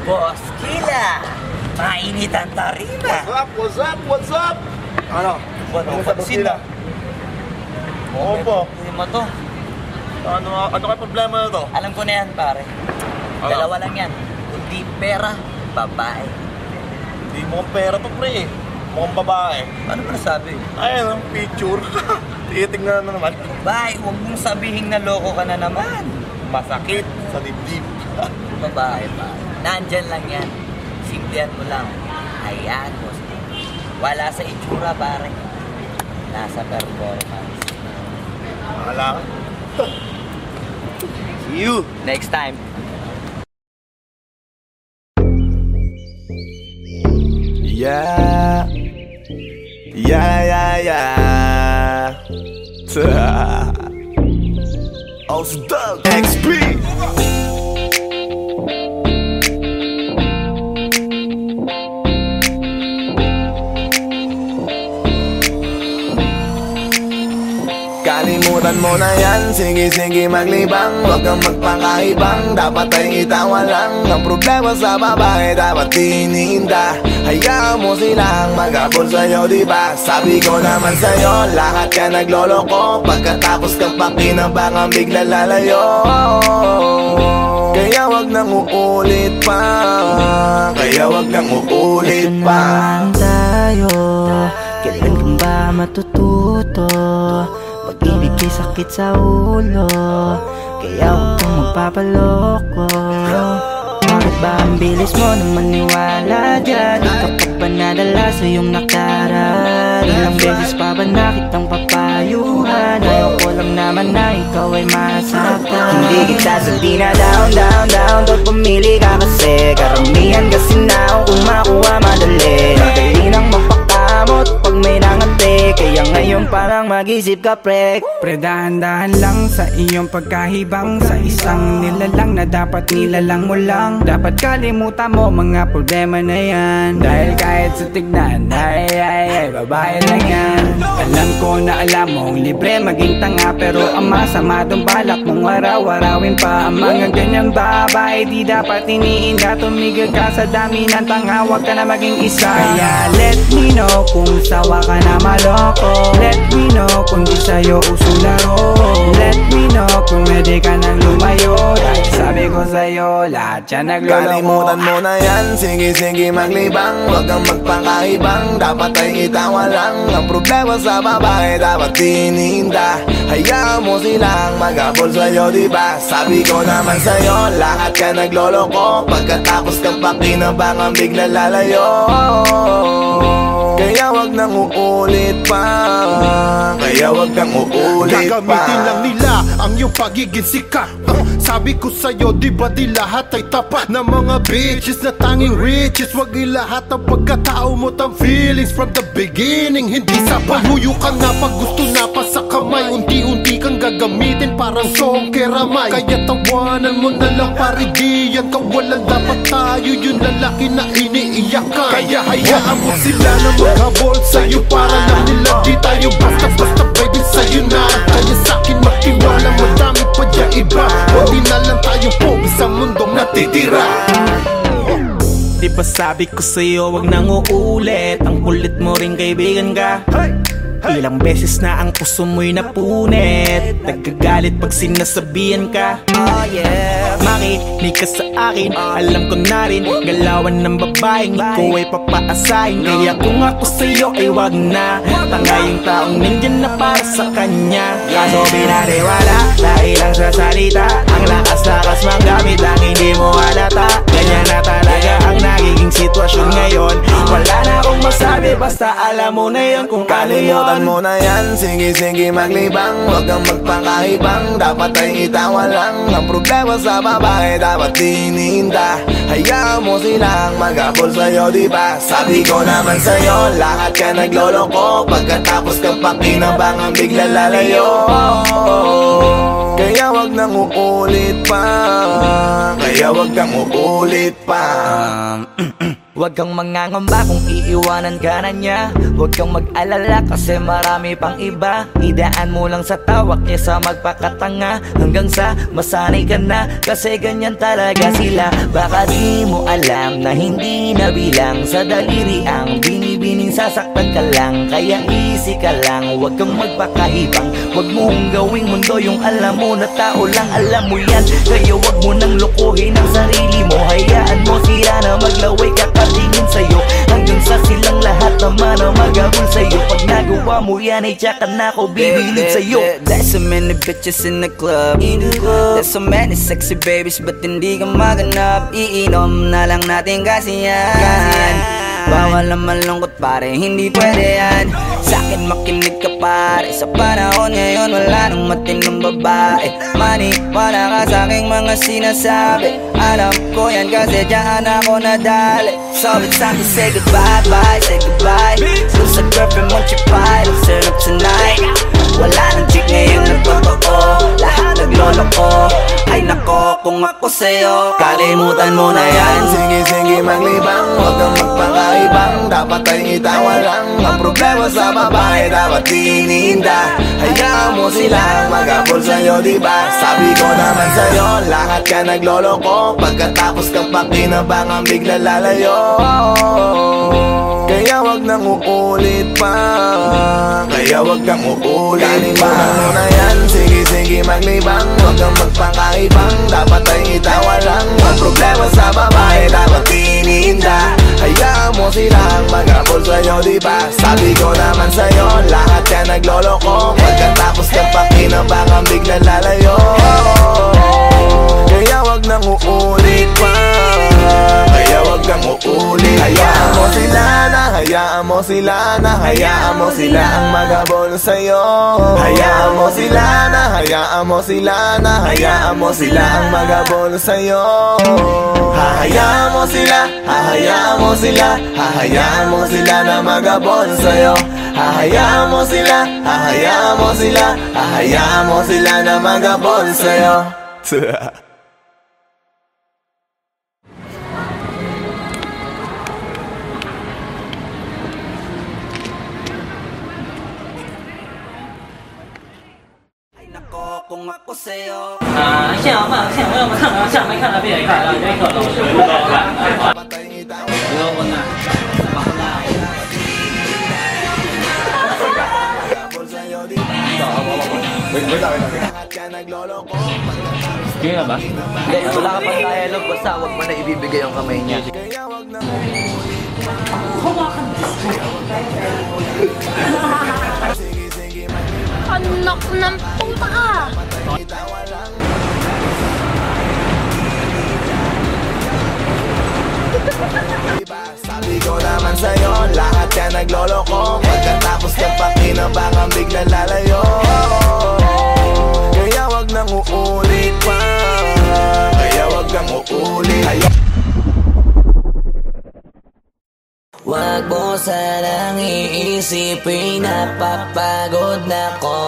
Boss Kila, mainit ang tarima. What's up? What's up? Ano? Ano pansin na? Oo po. Hindi mo to. Ano kayo problema na to? Alam ko na yan, pare. Ano? Dalawa lang yan. Kundi pera, babae. Hindi mo pera to, pre. Mukhang babae. Ano ba nasabi? Ayun, ang picture. Titingnan na naman. Babae, huwag mong sabihin na loko ka na naman. Masakit sa dibdib. Babae pa. Nandyan lang yan. Simplihan mo lang. Ayan, boss. Wala sa itsura, pare. Nasa performance. Wala ka. See you Next time. Yeah. Ausdog XP. Kalimutan mo na yan, sige maglibang. Huwag kang magpakaibang, dapat ay itawa lang. Ang problema sa babae, dapat tinihinda. Hayaan mo silang mag-abol sa'yo, diba? Sabi ko naman sa'yo, lahat ka nagloloko. Pagkatapos kang pakinabangan, bigla lalayo. Kaya wag nang uulit pa. Kaya wag nang uulit pa. Ito naman tayo, kailan kang ba matututo? Pag-ibig ay sakit sa ulo, kaya huwag kang magpapaloko. Bakit ba ang bilis mo na maniwala dyan? Di ka pa ba nadala sa iyong nakaraan? Ilang beses pa ba nakitang papayuhan? Ayaw ko lang naman na ikaw ay masaktan. Hindi kita sabi na down Doon pumili ka kasi karamihan kasi na kung makuha madali. Madali nang magpakamot pag may nangante. Kaya ngayon parang mag-isip ka, pre. Pre, dahan-dahan lang sa iyong pagkahibang. Sa isang nilalang na dapat nilalang mo lang. Dapat kalimutan mo mga problema na yan. Dahil kahit sa tignan, ay, babae lang yan. Alam ko na alam mong libre maging tanga, pero ang masama dong balak mong araw-arawin pa. Ang mga ganyang babae di dapat iniinda. Tumigil ka sa dami ng tanga, huwag ka na maging isa. Kaya let me know kung sawa ka na maloko. Let me know kung di sa'yo uso laro. Let me know kung pwede ka nang lumayo. Dahil sabi ko sa'yo, lahat yan nagloloko. Kalimutan mo na yan, sige maglibang. Huwag kang magpakaibang, dapat ay itawa lang. Ang problema sa babae, dapat tinihinda. Hayaan mo silang mag-abol sa'yo, diba? Sabi ko naman sa'yo, lahat ka nagloloko. Pagkatapos kang pakinabangan, bigla lalayo. Kaya wag nang uulit pa. Kaya wag nang uulit pa. Gagamitin lang nila ang iyong pagiging sikat. Sabi ko sa'yo, di ba di lahat ay tapat na mga bitches na tanging riches? Wag ilahat ang pagkatao mo tang feelings from the beginning. Hindi sapat. Luyo ka na pag gusto na pa sa kamay. Unti-unti kang gagamitin parang song keramay. Kaya tawanan mo na lang pare, di yan kawalan. Dapat tayo yung lalaki na iniiyakan. Kaya hayaan mo sila na maghabol sa'yo. Para lang nila di tayo basta-basta baby sa'yo na. Kaya sa'kin magtiwala, madami pa dyan iba. Hindi na lang tayo po sa mundong natitira. Di ba sabi ko sa'yo, wag nang uulit. Ang kulit mo rin kaibigan ka. Ilang beses na ang puso mo'y napunit. Nagkagalit pag sinasabihan ka. Oh yeah. Makinig ka sa akin, alam ko na rin galawan ng babaeng ikaw ay papaasahin. Kaya kung ako sa'yo ay wag na. Tanga yung taong nandyan na para sa kanya. Kaso binariwala dahil lang sa salita. Ang lakas-lakas magamit lang hindi mo halata. Ganyan na talaga ang nagiging sitwasyon ngayon. Wala na akong masabi, basta alam mo na yun kung paano yun. Kalimutan mo na yan, sige maglibang. Huwag kang magpakaibang, dapat ay itawa lang. Ang problema sa babae, dapat tinihinda. Hayaan mo silang mag-abol sa'yo, diba? Sabi ko naman sa'yo, lahat ka nagloloko. Pagkatapos kang pakinabangan, bigla lalayo. Kaya wag nang uulit pa. Kaya wag nang uulit pa. Huwag kang mangangamba kung iiwanan ka na niya. Huwag kang mag-alala kasi marami pang iba. Idaan mo lang sa tawak niya sa magpakatanga, hanggang sa masanay ka na, kasi ganyan talaga sila. Baka di mo alam na hindi nabilang sa daliri ang binibining sasaktan ka lang. Kaya easy ka lang, huwag kang magpakahibang. Huwag mong gawing mundo yung alam mo na tao lang alam mo yan. Kaya huwag mo nang lokohin ang sarili mo. Hayaan mo sila na maglaway kakatingin sa'yo, hanggang sa silang lahat naman ang magabol sa'yo. Pag nagawa mo yan ay tsaka na ako bibilid sa'yo. There's so many bitches in the club. There's so many sexy babies, but hindi ka maganap. Iinom na lang natin kasi yan. Bawal na malungkot pare, hindi pwede yan. Sa'kin makinig ka pare, sa panahon ngayon wala nang matinong babae. Maniwala ka sa'king mga sinasabi, alam ko yan kasi dyan ako nadali. So it's time to say goodbye, bye, say goodbye. Dun sa girlfriend mo chipay, let's turn up tonight. Wala nang chick ngayon nagtotoo, lahat nagloloko. Ay nako, kung ako sa'yo, kalimutan mo na yan. Sige maglibang, huwag kang magpakaibang. Dapat ay itawa lang ang problema sa babae, dapat tininda. Hayaan mo silang mag-abol sa'yo, diba? Sabi ko naman sa'yo, lahat ka nagloloko. Pagkatapos kang pakinabangan, bigla lalayo. Kaya wag nang uulit pa, kaya wag kang uulit. Kalimutan mo na yan, sige maglibang. Huwag kang magpakaibang, dapat ay itawa lang ang problema sa babae, dapat tininda. Hayaan mo silang mag-abol sa'yo, diba? Sabi ko naman sa'yo, lahat ka nagloloko. Pagkatapos kang pakinabangan, bigla lalayo. Kaya wag nang uulit pa, kaya wag kang uulit. Hayaan mo sila na, hayaan mo sila na, hayaan mo sila ang mag-abol sa'yo. Hayaan mo sila na, hayaan mo sila na, hayaan mo sila ang mag-abol sa'yo. Hahayaan mo sila, hahayaan mo sila, hahayaan mo sila na mag-abol sa'yo. Hahayaan mo sila, hahayaan mo sila, hahayaan mo sila na mag-abol sa'yo. Kung ako sa'yo, 要么看啊，下没看到别人看了，这可能是不高看。不要问呐。 Kaya ba? Hindi, wala ka pang dialogue, basta huwag mo na ibibigay yung kamay niya. Anak ng puta ka! Sabi ko naman sa'yo, lahat ka nagloloko. Pagkatapos kang pakinabangan, bigla lalayo. Kaya wag nang uulit pa, kaya wag kang uulit. Wag mo sanang iisipin napapagod na ko.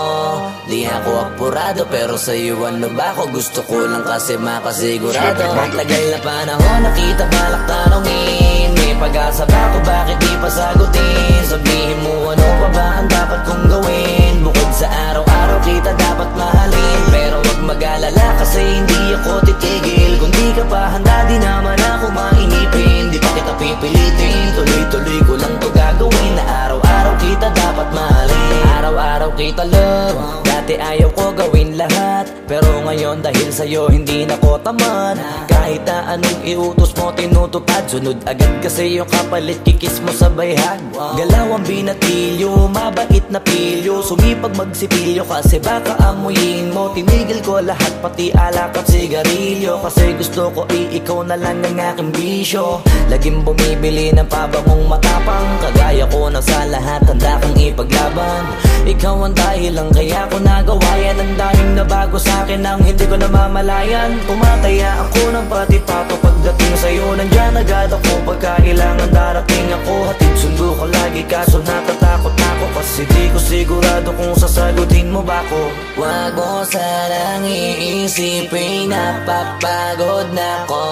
Di ako apurado pero sa'yo ano ba ako? Gusto ko lang kasi makasigurado. Tagal na panahon nakita balak tanongin, may pag-asa ba ako, bakit di pa sagutin? Sabihin mo ano pa ba ang dapat kong gawin? Bukod sa araw-araw kita dapat mahalin, pero wag mag-alala kasi hindi ako titigil. Kung di ka pa handa di naman ako mainipin. Di pa kita pipilitin, tuloy-tuloy ko lang to gagawin. Na araw-araw kita dapat mahalin, araw-araw kita love. Dati ayaw ko gawin lahat, pero ngayon dahil sa'yo hindi na ko tamad. Kahit na anong iutos mo tinutupad, sunod agad kasi yung kapalit kikis mo sa bayhag. Galaw ang binatilyo, mabait na pilyo, sumipag magsipilyo kasi baka amuyin mo. Tinigil ko lahat pati alak at sigarilyo, kasi gusto ko ikaw na lang ang aking bisyo. Laging bumibili ng pabangong matapang, kagaya ko na sa lahat handa kang ipaglaban. Ikaw ang dahilan kaya ko nagawa yan. Ang daming nabago sa'kin ang hindi ko namamalayan. Tumataya ako ng pati pato pagdating sa'yo. Nandyan agad ako pagka kailangan darating ako. Hatid sundo ko lagi kaso natatakot ako, kasi di ko sigurado kung sasagutin mo ba ko. Wag mo sanang iisipin, napapagod na ko.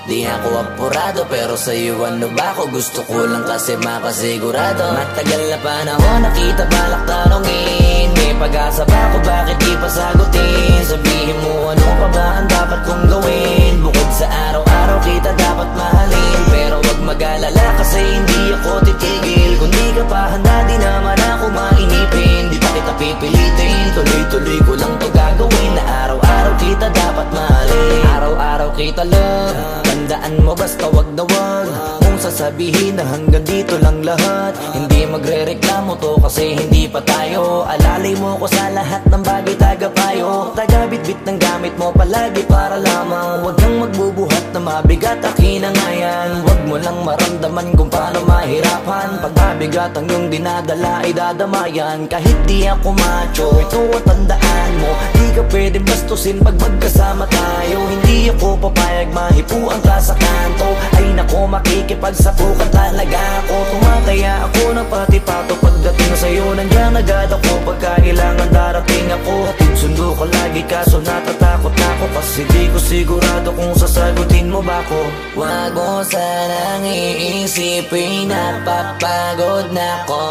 Di ako apurado pero sa'yo ano ba ako? Gusto ko lang kasi makasigurado. Matagal na panahon nakita balak tanongin, may pag-asa ba ako, bakit di pa sagutin? Sabihin mo ano pa ba ang dapat kong gawin? Bukod sa araw-araw kita dapat mahalin, pero wag mag-alala kasi hindi ako titigil. Kung di ka pa handa di naman ako mainipin, di pa kita pipilitin, tuloy-tuloy ko lang to gagawin. Na araw-araw kita dapat mahalin, araw-araw kita love. Tandaan mo basta wag na wag kung sasabihin na hanggang dito lang lahat. Hindi magre-reklamo to kasi hindi pa tayo. Alalay mo ko sa lahat ng bagay, tagapayo. Tagabit-bit ng gamit mo palagi para lamang wag kang magbubuhat na mabigat, akin na nga yan. Wag mo lang maramdaman kung paano mahirapan. Pag mabigat ang iyong dinadala ay dadamayan. Kahit di ako macho, ito at tandaan mo, di ka pwedeng bastusin pag magkasama tayo. Hindi ako papayag mahipuan ka sa kanto. Ay nako, makikipagsapukan talaga ako. Tumataya ako ng pati-pato pagdating sa'yo. Nandiyan agad ako pagka kailangan darating ako. Hatid sundo ko lagi kaso natatakot na ako, kasi di ko sigurado kung sasagutin mo ba ako. Wag mo sanang iisipin, napapagod na ko.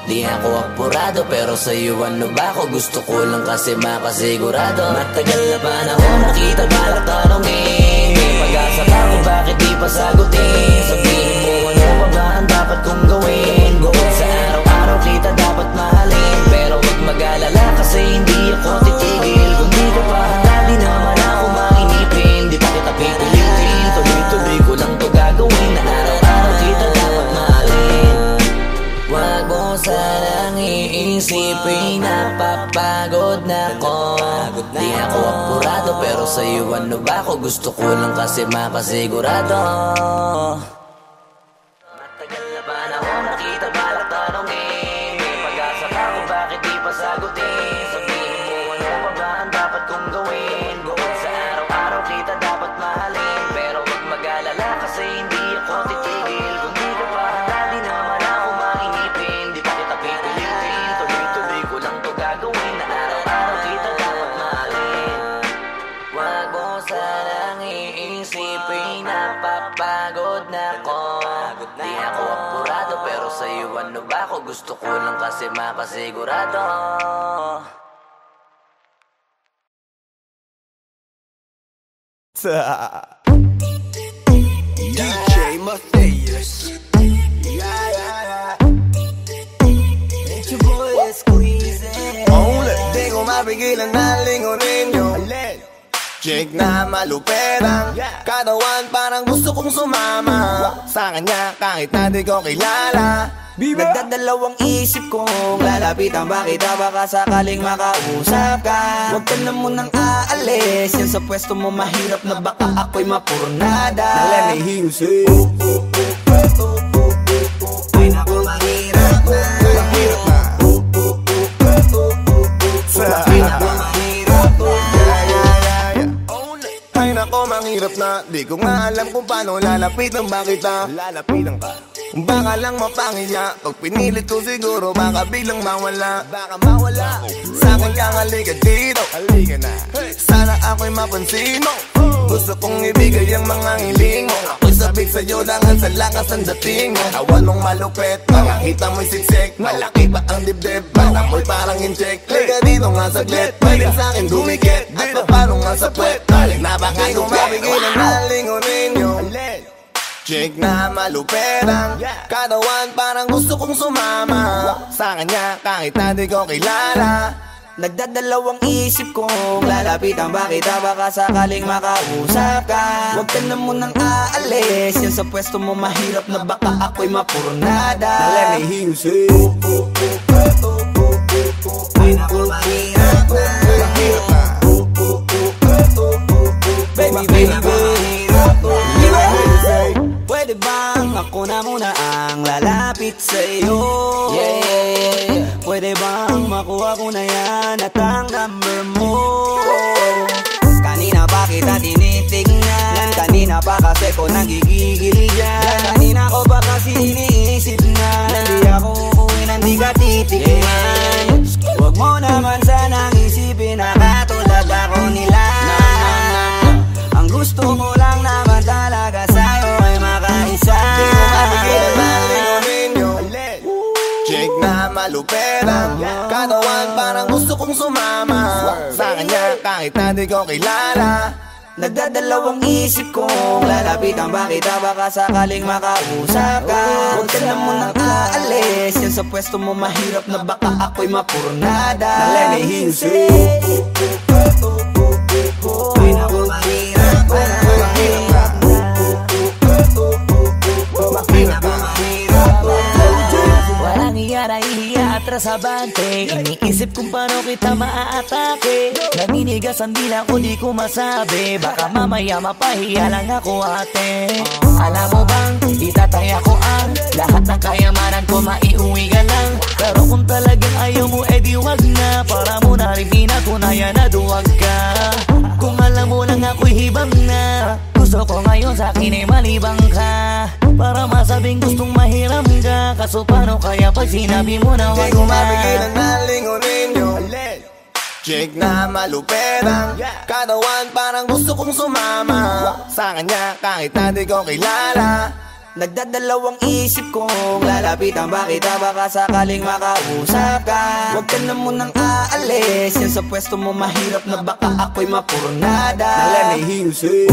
Di ako apurado pero sa'yo ano ba ako? Gusto ko lang kasi makasigurado. Matagal na panahon nakita balak tanongin, may pag-asa ba ako, bakit di pa sagutin? Sabihin mo ano pa ba ang dapat kong gawin? Bukod sa araw-araw kita dapat mahalin, pero wag mag-alala kasi hindi ako titigil. Kung di ka pa handa di naman ako mainipin, di pa kita pipilitin, tuloy-tuloy ko lang to gagawin. Na araw-araw kita dapat mahalin. Wag mo sanang iisipin, napapagod na ko. Di ako apurado pero sa'yo ano ba ako? Gusto ko lang kasi makasigurado. Matagal na panahon nakita balak tanongin, may pag-asa ba ako, bakit di pa sagutin? Sabihin mo ano pa ba ang dapat kong gawin? Bukod sa araw-araw kita dapat mahalin, pero wag mag-alala kasi hindi ako titigil. Kung di ka pa handa di naman ako mainipin, di pa kita pipilitin, tuloy-tuloy ko lang to gagawin. Na araw-araw kita dapat mahalin. Wag mo sanang iisipin, napapagod na ko. Di ako apurado pero sa'yo ano ba ako? Gusto ko lang kasi makasigurado. DJ Mateus. It's your boy Squeezy. Only di ko mapigilan na lingunin yung chick na maluperang katawan, parang gusto kong sumama sa kanya kahit na di ko kilala. Nagdadalawang isip kong lalapitan, bakit baka sakaling makausap ka. Huwag ka na munang aalis, yan sa pwesto mo mahirap na baka ako'y mapurnada. Let me hear you say ay naku mahirap na, mahirap na. Ay nako, mahirap na. Di ko nga alam kung paano lalapitan ba kita. Lalapitan ka, baka lang mapangiya. Pag pinilit ko siguro baka biglang mawala. Baka mawala. Sa akin kang halika dito, halika na. Sana ako'y mapansin mo. Gusto kong ibigay ang mga hiling mo. Ako'y sabik sa'yo langan sa lakas ang dating mo. Awan mong malupet, makakita mo'y siksik. Malaki ba ang dibdib, para mo'y parang incheck. Liga dito nga saglit, pwede sa'kin dumikit. At paano nga sa puwet, balik na baka tumapigilan na lingunin yung chick na maluperang katawan, parang gusto kong sumama sa kanya kahit na di ko kilala. Nagdadalawang isip kong lalapitan, bakit baka sakaling makausap ka. Huwag ka na munang aalis, yan sa pwesto mo mahirap na baka ako'y mapurnada. Let me hear you say ay naku mahirap na, mahirap na. baby baby. Pwede bang ako na muna ang lalapit sa'yo? Pwede bang makuha ko na yan at ang number mo? Kanina pa kita tinitignan, kanina pa kasi ko nagigigil dyan. Kanina ko pa kasi iniisip na hindi ako uuwi, hindi ka titignan. Huwag mo naman sanang isipin na kong sumama sa kanya kahit na di ko kilala. Nagdadalawang isip kong lalapitan ba kita, baka sakaling makausap ka. Huwag ka na munang aalis, yan sa pwesto mo mahirap na baka ako'y mapurnada. Na let me hear you say ay naku mahirap na, mahirap na, mahirap na. Walang iya na ihiya atras abante, iniisip kung paano kita maaatake. Naninigas ang dila ko di ko masabi, baka mamaya mapahiya lang ako ate. Alam mo bang itataya ko ang lahat ng kayamanan ko, maiuwi ka lang. Pero kung talagang ayaw mo edi wag na, para mo na rin pinatunayan na duwag ka. Kung alam mo lang ako'y hibang na, gusto ko ngayon sa akin ay malibang ka, para masabing gustong mahiram ka. Kaso paano kaya pag sinabi mo na wag di ko na? mapigilan na lingunin yung chick na malupit ang katawan, parang gusto kong sumama sa kanya kahit na di ko kilala. Nagdadalawang isip kong lalapitan ba kita, baka sakaling makausap ka. Huwag ka na munang aalis, yan sa pwesto mo mahirap na baka ako'y mapurnada. Na let me hear you say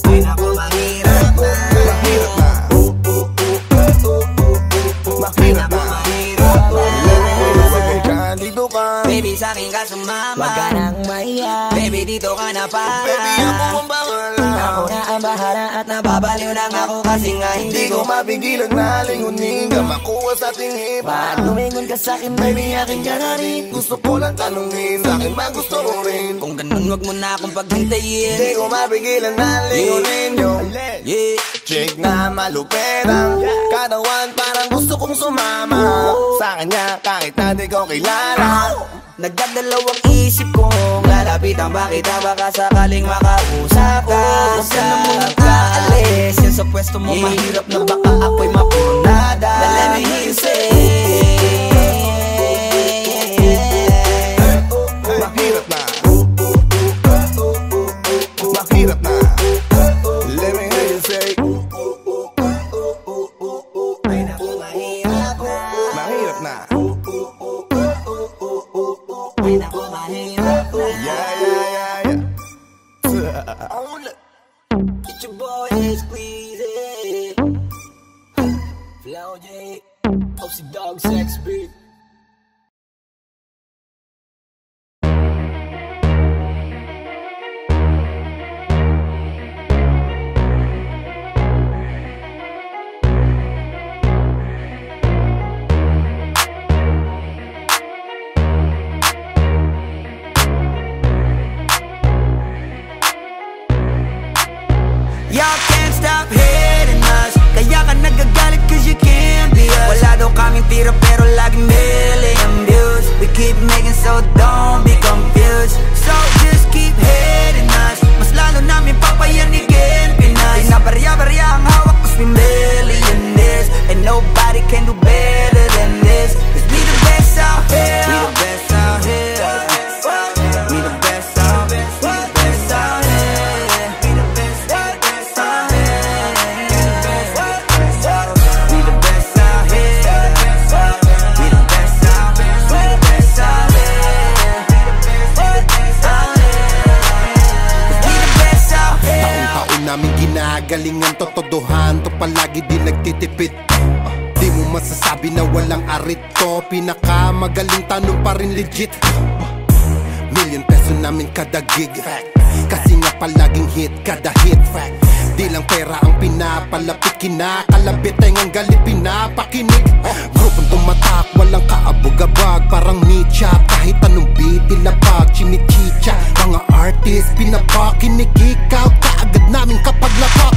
ay naku mahirap na, mahirap na, mahirap na, mahirap na. Dito ka, baby sa'kin ka sumama, Wag ka nang maya, baby dito ka na para. baby ako ang bahala. ako na ang bahala at Nababaliw lang ako kasi nga Hindi ko mapigilan na lingunin ka makuha sa tingin. Bakit lumingon ka sa'kin, baby, akin ka na rin. Gusto ko lang tanungin, sa'kin ba gusto mo rin? kung ganun wag mo na akong paghintayin. Hindi ko mapigilan na lingunin yung chick na malupit ang katawan, parang gusto kong sumama sa kanya kahit na di ko kilala. Nagdadalawang isip kong lalapitan ba kita, baka sakaling makausap ka. Huwag ka na munang aalis, yan sa pwesto mo mahirap na baka ako'y mapurnada. Na let me hear you say Mahirap na, mahirap na. Let me hear you say mahirap na. Yeah. Get your boy squeezy Flow J Posey Dog Sex Beat. Y'all can't stop hating us, kaya ka nagagalit cause you can't be us. Wala daw kaming tira pero laging million views. We keep making so don't be confused. So just keep hating us, mas lalo namin papayanigin Pinas. Pinabarya-barya ang hawak cause we millionaires, and nobody can do better than this. Cause we the best out here, we the best out here, we the best out here, we the best out here. Namin ginagalingan totodohan to, palagi di nagtitipid. Di mo masasabi na walang arit to, pinakamagaling tanong pa rin legit. Million peso namin kada gig, kasi nga palaging hit kada hit. Di lang pera ang pinapalapit, kinakalabit ay ngang galit pinapakinig. Grupong tumatak, walang kaabog-abag, parang Nietzsche. Kahit anong beat, ilapag, chinichicha. Mga artist, pinapakinig, ikaw kaagad namin kapag lapak.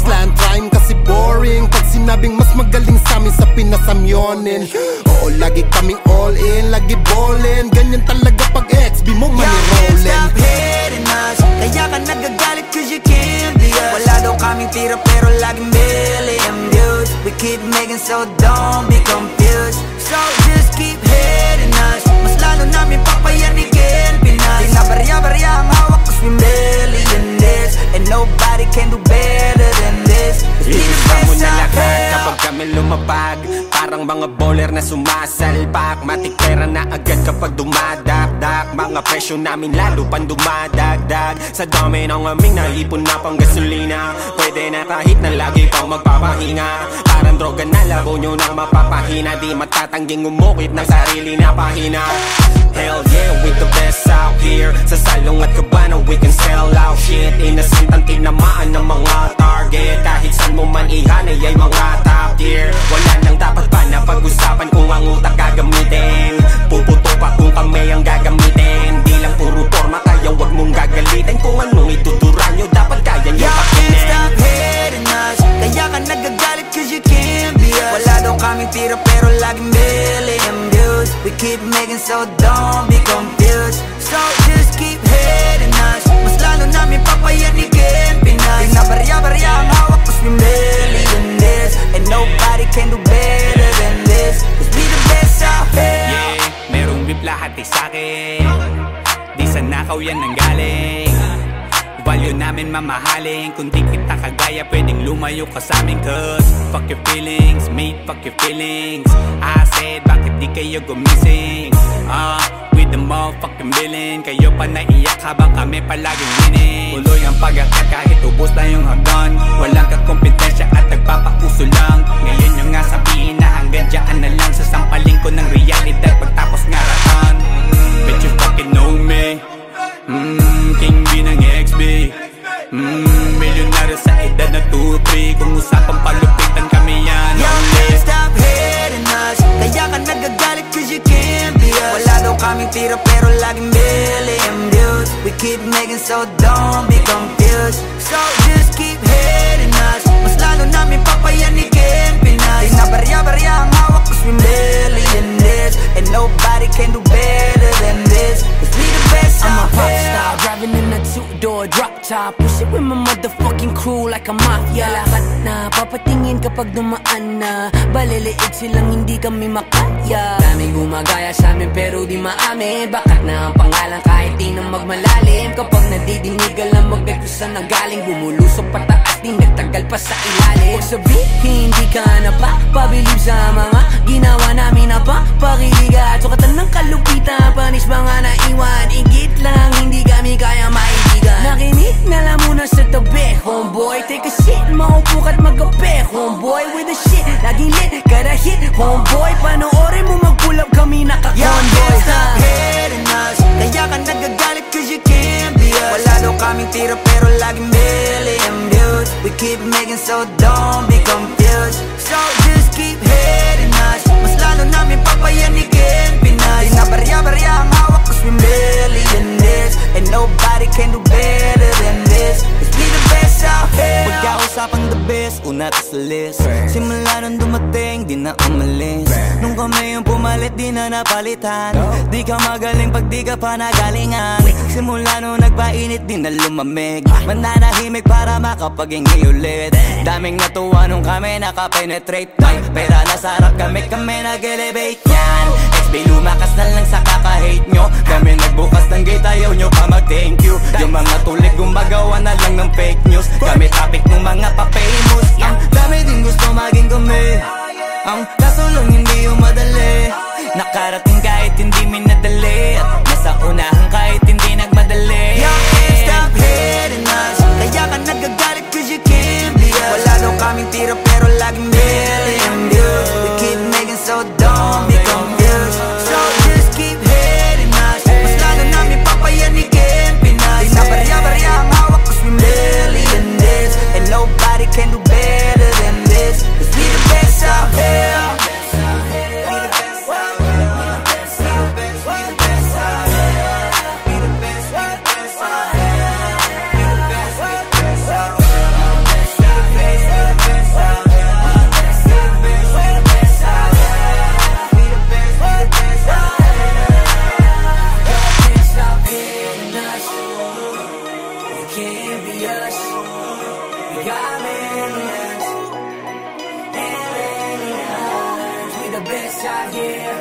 Slant rhyme kasi boring, pag sinabing mas magaling sa amin sa pinasamyonin. Oo, lagi kaming all in, lagi ballin'. Ganyan talaga pag XB mo manirolin. Stop hating us, kaya ka nagagalit cause you can't be us. Wala daw kaming tira pero laging million views. We keep making so don't be confused. So just keep hating us, mas lalo namin papayanigin Pinas. Pinabarya-barya ang hawak cause we millionaires, and nobody can do better than this. Iisa mo na lahat kapag ka kami lumapag. Parang mga bowler na sumasalpak. Matik pera na agad kapag dumadakdak. Mga presyo namin lalo pang dumadagdag. Sa dami ng aming naipon na pang gasolina. Pwede na kahit na lagi pang magpapahinga. Parang droga na labo nyo nang mapapahina. Di matatangging umukit ng sarili na pahina. Hell yeah, we the best out here. Sa salong at kabana we can sell out shit. Innocent ang tinamaan ng mga target. Kahit saan mo man ihanay ay mga top tier. Wala nang dapat pa na pag-usapan kung ang utak gagamitin. Puputo pa kung kami ang gagamitin. Di lang puro forma kaya wag mong gagalitin. Kung anong itutura nyo dapat kaya nyo pakinin. Can't stop hating us. Kaya ka nagagalit cause you can't be us. Wala daw kaming tira pero laging million views. We keep making so don't be confused. So just keep hating us. Mas lalo namin papayanikin Pinas. Pinabarya-barya ang hawak cause we millionaires. And nobody can do better than this. Cause we the best out here. Yeah, merong beef lahat ay sa'kin. Di sa nakaw yan nanggaling. Value namin mamahalin. Kung di kita kagaya pwedeng lumayo ka sa amin. Cause fuck your feelings, mate, fuck your feelings. I said bakit di kayo gumising. With the motherfucking billing. Kayo pa naiyak habang kami palaging winning. Tuloy ang pag-akat kahit ubos na yung hagdan. Walang kakompetensya at nagpapauso lang. Ngayon yung nga sabihin na hanggang dyan na lang. Sasampaling ko ng realidad pagtapos ngaratan. Bet you fucking know me. King B ng XB. Milyonaryo sa edad na 2-3. Kung usapang palupitan kami yan. You can't stop hating us. Kaya ka nagagalit cause you can't be us. Wala daw kaming tira pero laging million views. We keep making so don't be confused. So just keep hating us. Mas lalo namin papayanikin Pinas. Pinabarya-barya ang hawak cause we millionaires. And nobody can do better than this. Cause we the best I'm a out pop here. star, driving in a two-door drop top. Push it with my motherfucking crew like a mafia. Lahat na papatingin kapag dumaan na. Baliliit silang hindi kami makaya. Daming gumagaya sa amin pero di maamin. Bakat na ang pangalan kahit di na magmalalim. Kapag nadidinig alam magdag kung saan nanggaling. Bumulusok pataas di nagtagal pa sa ilalim. Huwag sabihin di ka na pa pabilib sa mga ginawa namin na pa pakiliga. Sukatan ng kalupitan panis mga naiwan. Igit lang hindi kami kaya maibigan. Nakinig na lang muna sa tabi homeboy. Take a shit maupo ka't magabi homeboy. With the shit laging lit kada hit homeboy. Panoorin mo mag-pull up kami naka-convoy. You can't stop hating us. Kaya ka nagagalit cause you can't be us. Wala daw kaming tira pero laging million views. We keep making so don't be confused. So just keep hating us. Mas lalo namin papayanikin Pinas. Pinabarya-barya ang hawak cause we millionaires. And nobody can do better than this. Cause we the best out here. Pagkausapang the best, una to sa list. Simula nung dumating, di na umalis. Nung kami yung pumalit, di na napalitan. Di ka magaling pag di ka pa nagalingan. Simula nung nagpainit, di na lumamig. Mananahimik para makapaghingi ulit. Daming natuwa nung kami nakapenetrate. Pera na sarap kami nag-elevate yan. XB lumakas na lang sa kaka-hate nyo. Kami nagbukas ng gate, ayaw nyo pa mag-thank you. Yung mga tulig gumagawa na lang ng fake news. Kami topic ng mga pa-famous. Ang dami din gusto maging kami. Ang kaso lang hindi yung madali. Nakarating kahit hindi minadali. At nasa unahan kahit hindi nagmadali. You can't stop hating us. Kaya ka nagagalit cause you can't be us. Wala daw kaming tira pero laging million views. We keep making so don't be confused. So just keep hating us. Mas lalo namin papayanikin Pinas. Pinabarya-barya ang hawak cause we millionaires. And nobody can do better than this. Cause we the best out here. Best out here.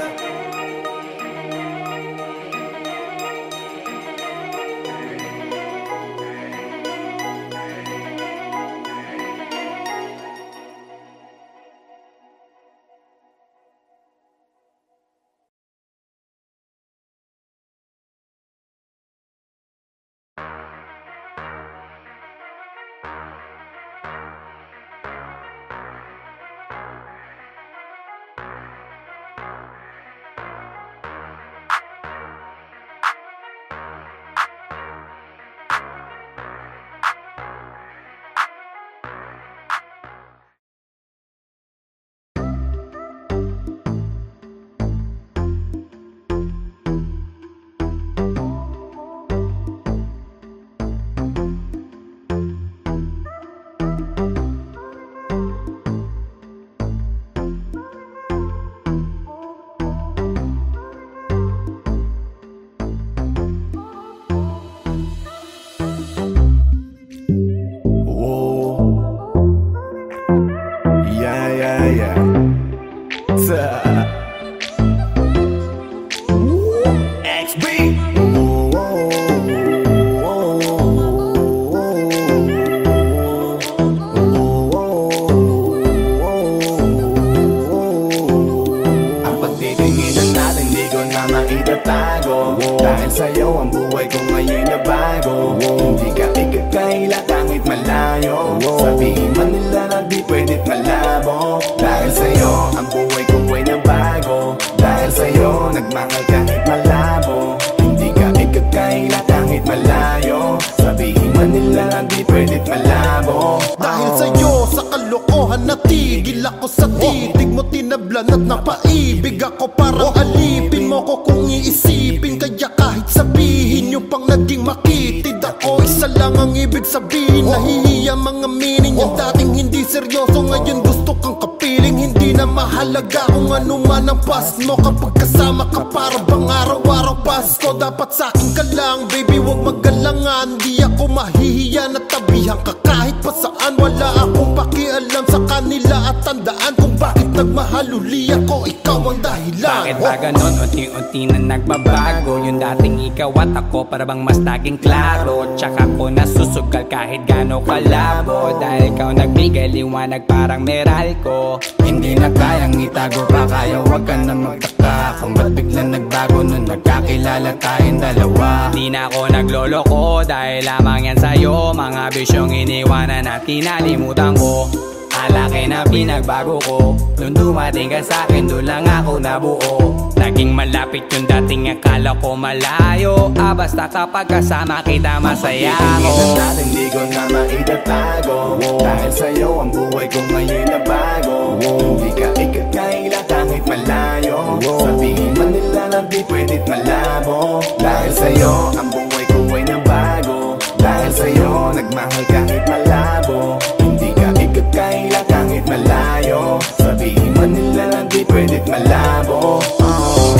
nila na di pwed't malabo. Dahil sa'yo, sa kalokohan natigil ako sa titig mo, tinablan at napaibig ako. Parang alipin mo ko kung iisipin, kaya kahit sabihin nyo pang naging makitid ako, isa lang ang ibig sabihin. Nahihiya mga meaning, yung dating hindi seryoso ngayon gusto kang kapiling. Hindi na mahalaga kung ano man ang past mo, kapag kasama ka para bang araw-araw Pasko. Dapat sa'kin ka lang baby, wag magalangan. Di ako mahihiya na tabihan ka kahit pa saan. Wala akong pakialam sa kanila at tandaan kung bakit nagmahal uli ako, ikaw ang dahilan. Bakit ba ganon? Unti-unti na nagbabago. Yung dating ikaw at ako para bang mas naging klaro. Tsaka ko nasusugal kahit gano'ng kalabo. Dahil ikaw nagbigay liwanag parang Meralco. Hindi na kayang itago pa, kaya wag ka na magtaka kung ba't biglang nagbago nung nagkakilala tayong dalawa. Di na ako nagloloko dahil lamang yan sa'yo. Mga bisyong iniwanan at kinalimutan ko. Alaki na pinagbago ko. Nung dumating ka sa'kin, doon lang ako nabuo. Naging malapit yung dating akala ko malayo. Basta kapag kasama kita masaya ako. Tingin natin di ko na maitatago. Dahil sa'yo ang buhay ko ngayon na bago. Hindi ka ikakaila kahit malayo. Sabihin man nila na di pwed't malabo. Dahil sa'yo ang buhay ko ay nabago. Dahil sa'yo nagmahal kahit malabo. Hindi ka ikakaila kahit malayo. Sabihin man nila na di pwed't malabo.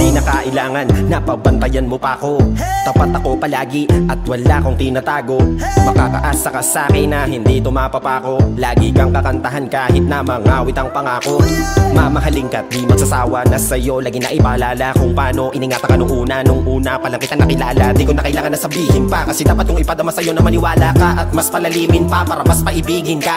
Di na kailangan na pabantayan mo pa ako. Tapat ako palagi at wala kong tinatago. Makakaasa ka sa'kin na hindi tumapapako. Lagi kang kakantahan kahit na mangawit ang pangako. Mamahalin ka't di magsasawa na sa'yo lagi na ipaalala kung paano iningatan ka nung una pa lang kita nakilala. Di ko na kailangan na sabihin pa, kasi dapat kong ipadama sa'yo na maniwala ka at mas palalimin pa para mas paibigin ka.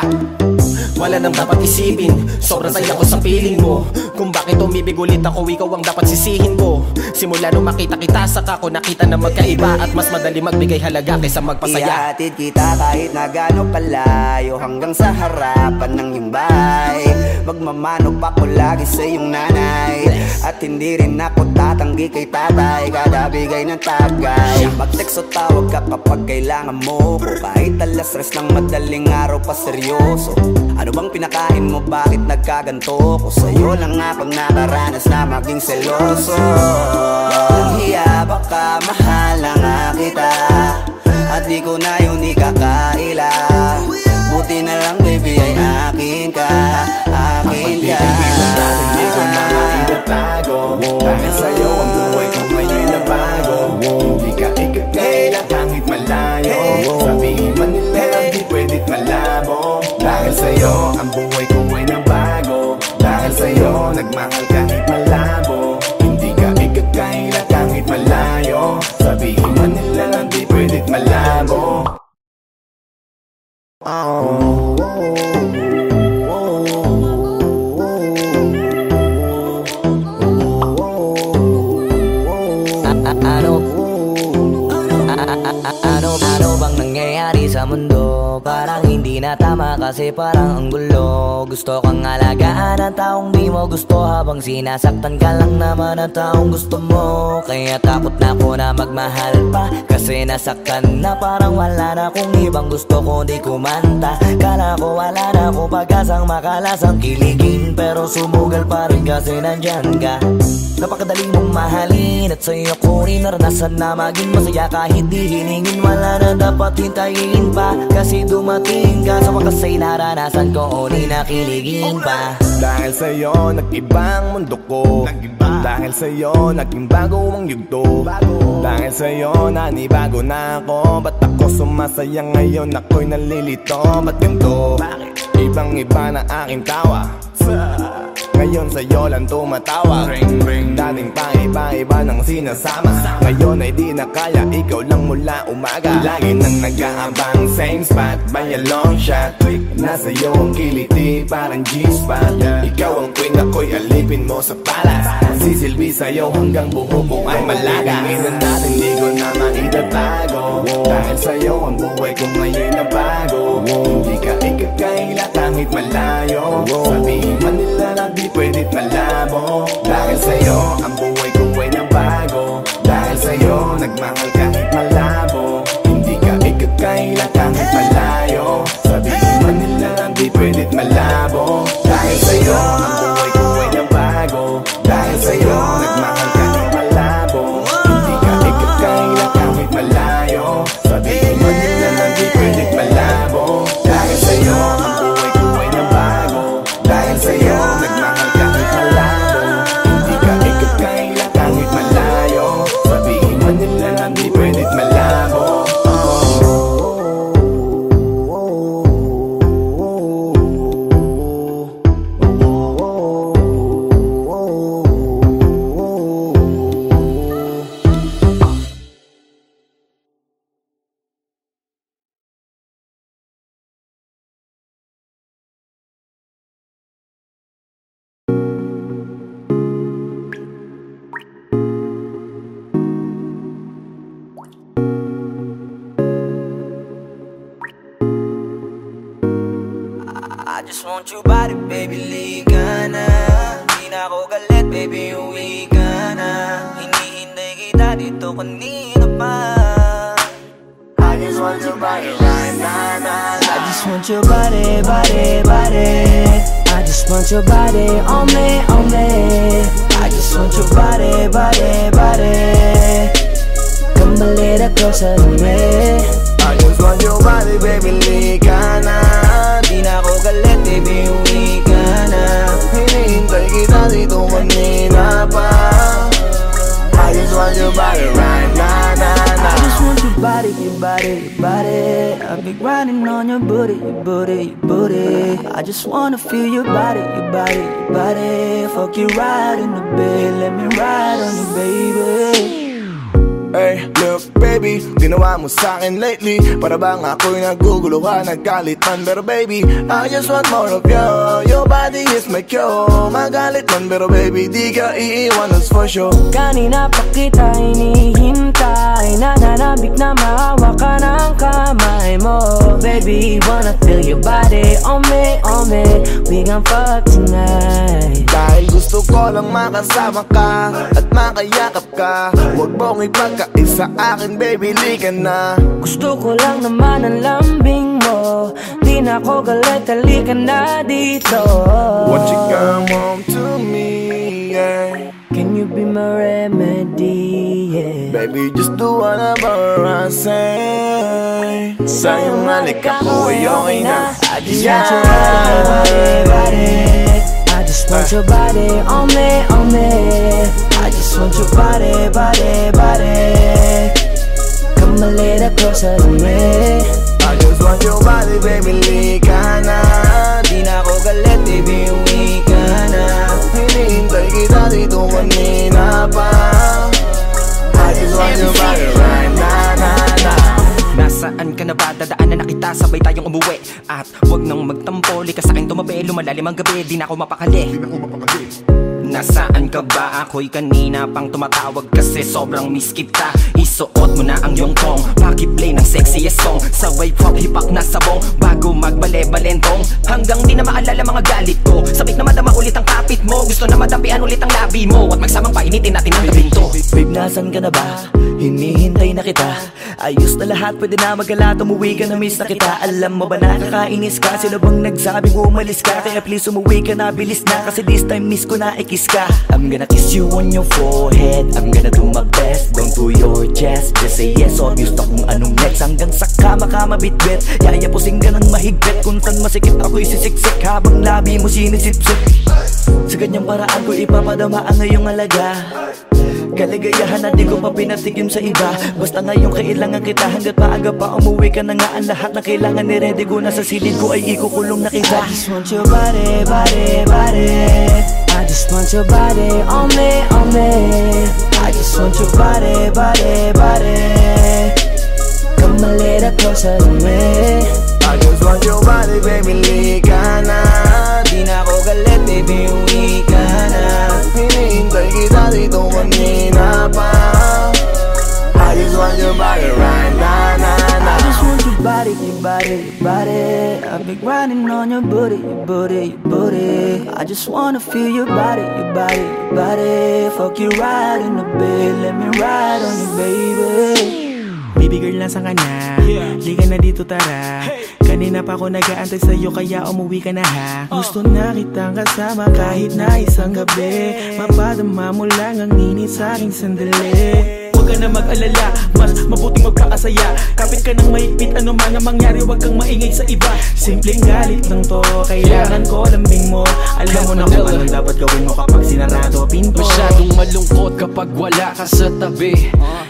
Wala nang dapat isipin, sobrang saya ko sa feeling mo. Kung bakit umibig ulit ako, ikaw ang dapat sisihin ko. Simula nung makita kita, saka ko nakita na magkaiba. At mas madali magbigay halaga kaysa magpasaya. Ihatid kita kahit na gano'ng kalayo, hanggang sa harapan ng iyong bahay. Magmamano pa ko lagi sa iyong nanay. At hindi rin ako tatanggi kay tatay, kada bigay ng tagay. Mag-text o tawag ka kapag kailangan mo ko, kahit alas 3 ng madaling araw pa seryoso. Ano bang pinakain mo, bakit nagkaganto ko? Sa'yo lang nga pag nakaranas na maging seloso. Walang hiya, baka mahal na nga kita, at di ko na yun ikakaila. Buti na lang baby ay akin ka, akin ka. Hindi ko na maitatago. Dahil sa'yo ang buhay ko ngayon na bago. Hindi ka ikakaila kahit malayo. Sabihin man nila na di pwed't malabo. Dahil sa'yo ang buhay ko ay nabago. Dahil sa'yo nagmahal kahit malabo. Hindi ka ikakaila kahit malayo. Sabihin man nila na di pwed't malabo. Ano bang nangyayari sa mundo? Parang hindi na tama kasi parang ang gulo. Gusto kang alagaan ang taong di mo gusto, habang sinasaktan ka lang naman ang taong gusto mo. Kaya takot na ako na magmahal pa, kasi nasaktan na parang wala na akong ibang gusto kundi kumanta. Kala ko wala na ako pag-asang makalasang kiligin, pero sumugal pa rin kasi nandyan ka. Napakadali mong mahalin at sa'yo ko rin naranasan na maging masaya kahit di hilingin. Wala na dapat hintayin pa, kasi dumating ka sa wakas ay naranasan ko uli na kiligin pa. Dahil sa'yo nag-ibang mundo ko. Dahil sa'yo naging bago ang yugto. Dahil sa'yo nanibago na ako. Ba't ako sumasaya ngayon, ako'y nalilito? Ba't ganito? Ibang iba na aking tawa, ngayon sa'yo lang tumatawa. Dating pa iba-iba ng sinasama, ngayon ay di na kaya, ikaw lang mula umaga. Lagi nang nag-aabang, same spot by a long shot. Nasa iyo ang kiliti, parang G-spot. Ikaw ang queen, ako'y alipin mo sa palas. Sisilbi sa'yo hanggang buho ko ay malaga. Tingnan natin di ko na maitatago. Dahil sa'yo ang buhay ko ngayon na bago. Hindi ka ikakaila kahit malayo. Sabihin man nila na di pwed't malabo. Dahil sa'yo ang buhay ko ay nabago. Dahil sa'yo nagmahal kahit malabo. Hindi ka ikakaila kahit kahit malayo. Sabihin man nila hindi pwed't malabo. Dahil sa'yo, ang buhay ko ay nabago. Dahil sa'yo, nagmahal kahit malabo. Hindi ka ikakailan kahit malayo. Sabihin man nila hindi pwed't malabo. Dahil sa'yo, ang buhay ko ay nabago. Dahil sa'yo, nagmahal kahit malabo. Hindi ka ikakailan kahit malayo. Sabihin man nila hindi pwed't malabo. I just want your body, baby, liga na. Di na ako galit, baby, uwi ka na. Hinihintay kita dito kanina pa. I just want your body right now. I just want your body, body, body. I just want your body on me, on me. I just want your body, body, body. Come a little closer to me. I just want your body, baby, liga na. Di na ako galit, baby, uwi ka na. Hinihintay kita dito kanina pa. I just want your body right now, I just want your body, your body, your body. I've been grinding on your booty, your booty, your booty. I just wanna feel your body, your body, your body. Fuck you right in the bed, let me ride on you, baby. Hey, look baby, ginawa mo sa'kin lately. Para bang ako'y naguguluhan, naggalit man. Pero baby, I just want more of you. Your body is my cure. Magalit man, pero baby, di ka iiwan, that's for sure. Kanina pa kita hinihintay. Nananabik na maawa ka ng kamay mo. Baby, wanna feel your body on me, on me. We gon' fuck tonight. Dahil gusto ko lang makasama ka at makayakap ka. Huwag mong ipagkaisa akin, baby, liga na. Gusto ko lang naman ang lambing mo. Di na ako galit, halika na dito. Won't you come home to me, yeah. Can you be my remedy, yeah. Baby, just do whatever I say. Sa'yong halik ako ay okay na. I just want your body, body. I just want your body on me, on me. I just want your body, body, body. Come a little closer to me. I just want your body, baby, liga na. Di na ako galit, baby, uwi ka na. Hinihintay kita dito kanina pa. I just want your body right now. Nasaan ka na ba? Dadaanan na kita, sabay tayong umuwi. At wag nang magtampo, lika sa'kin tumabi. Lumalalim ang gabi, di na ako mapakali. Nasaan ka ba? Ako'y kanina pang tumatawag kasi sobrang miss kita. Isuot mo na ang iyong tong, pakiplay ng sexiest song. Sabay pop hipak na sabong, bago magbale-balentong. Hanggang di na maalala mga galit ko. Sabik na madama ulit ang kapit mo. Gusto na madampian ulit ang labi mo. At magsamang painitin natin ang gabing to. Babe, nasan ka na ba? Hinihintay na kita. Ayos na lahat, pwede na magala. Umuwi ka na, miss na kita. Alam mo ba nakakainis ka? Sino bang nagsabing umalis ka? Kaya please umuwi ka na, bilis na. Kasi this time miss ko na ikis ka. I'm gonna kiss you on your forehead. I'm gonna do my best, don't do your chest. Just say yes, obvious na kung anong next. Hanggang sa kama ka mabitbit. Yayapusing ka ng mahigpit. Kung saan masikip ako'y sisiksik. Habang labi mo sinisipsip. Sa ganyang paraan ko ipapadama ang ngayong alaga. Kaligayahan na di ko pa pinatigim sa iba. Basta ngayon kailangan kita. Hanggat maaga pa umuwi ka na nga. Ang lahat na kailangan ni-ready ko. Nasa silid ko ay ikukulong na kita. I just want your body, body, body. I just want your body on me, on me. I just want your body, body, body. Come a little closer to me. I just want your body, baby, liga na. Di na ako galit, baby, uwi ka na. Hinihintay kita dito kanina pa. I just want your body right now, I just want your body, your body, your body. I've been grinding on your booty, your booty, your booty. I just wanna feel your body, your body, your body. Fuck you right in the bed, let me ride on you, baby. baby girl nasan ka na? Liga na dito tara. Kanina pa ako nag-aantay sa'yo kaya umuwi ka na ha. Gusto na kitang kasama kahit na isang gabi. Mapadama mo lang ang init sa'king sandali. Huwag ka na mag-alala, mas mabuting magkakasaya. Kapit ka ng mahigpit, ano man ang mangyari, huwag kang maingay sa iba. Simpleng galit lang to, kailangan ko lambing mo. Alam mo na kung anong dapat gawin mo kapag sinarado pinto. Masyadong malungkot kapag wala ka sa tabi.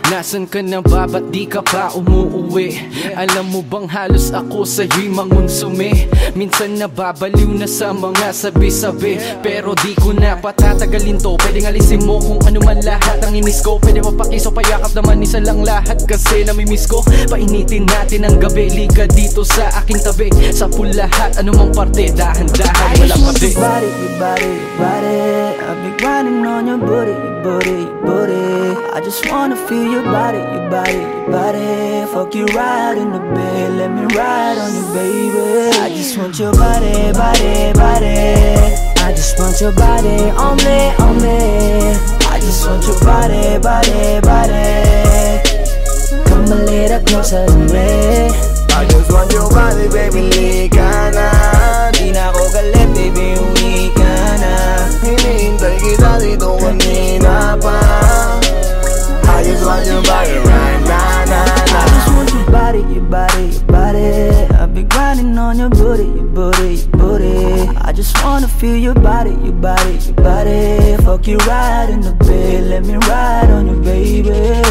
Nasaan ka na ba, ba't di ka pa umuuwi? Alam mo bang halos ako sa'yo'y mangunsumi? Minsan nababaliw na sa mga sabi-sabi, pero di ko na patatagalin to. Pwedeng alisin mo kung ano man lahat ang inis ko. Pwede mapakiso, payakap naman isa lang lahat kasi namimiss ko. Painitin natin ang gabi, liga dito sa aking tabi. Sa pool lahat, anumang parte, dahan-dahan, walang pati. Your body, your body, your body. I've been grinding on your booty, your booty, your booty. I just wanna feel your body, your body, your body. Fuck you right in the bed, let me ride on you, baby. I just want your body, body, body. I just want your body on me, on me. I just want your body, body, body. Come a little closer to me. I just want your body, baby, lika na. Di na ako galit, baby, uwi ka na. Hinihintay kita dito kanina pa. I just want your body right now, na, na. I just want your body, your body, your body. I've been grinding on your booty, your booty, your booty. I just wanna feel your body, your body, your body. Fuck you right in the bed, let me ride on you, baby.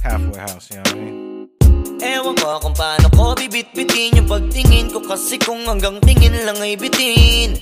Halfway house, you know what I mean? Ewan ko kung paano ko bibit-bitin yung pagtingin ko, kasi kung hanggang tingin lang ay bitin.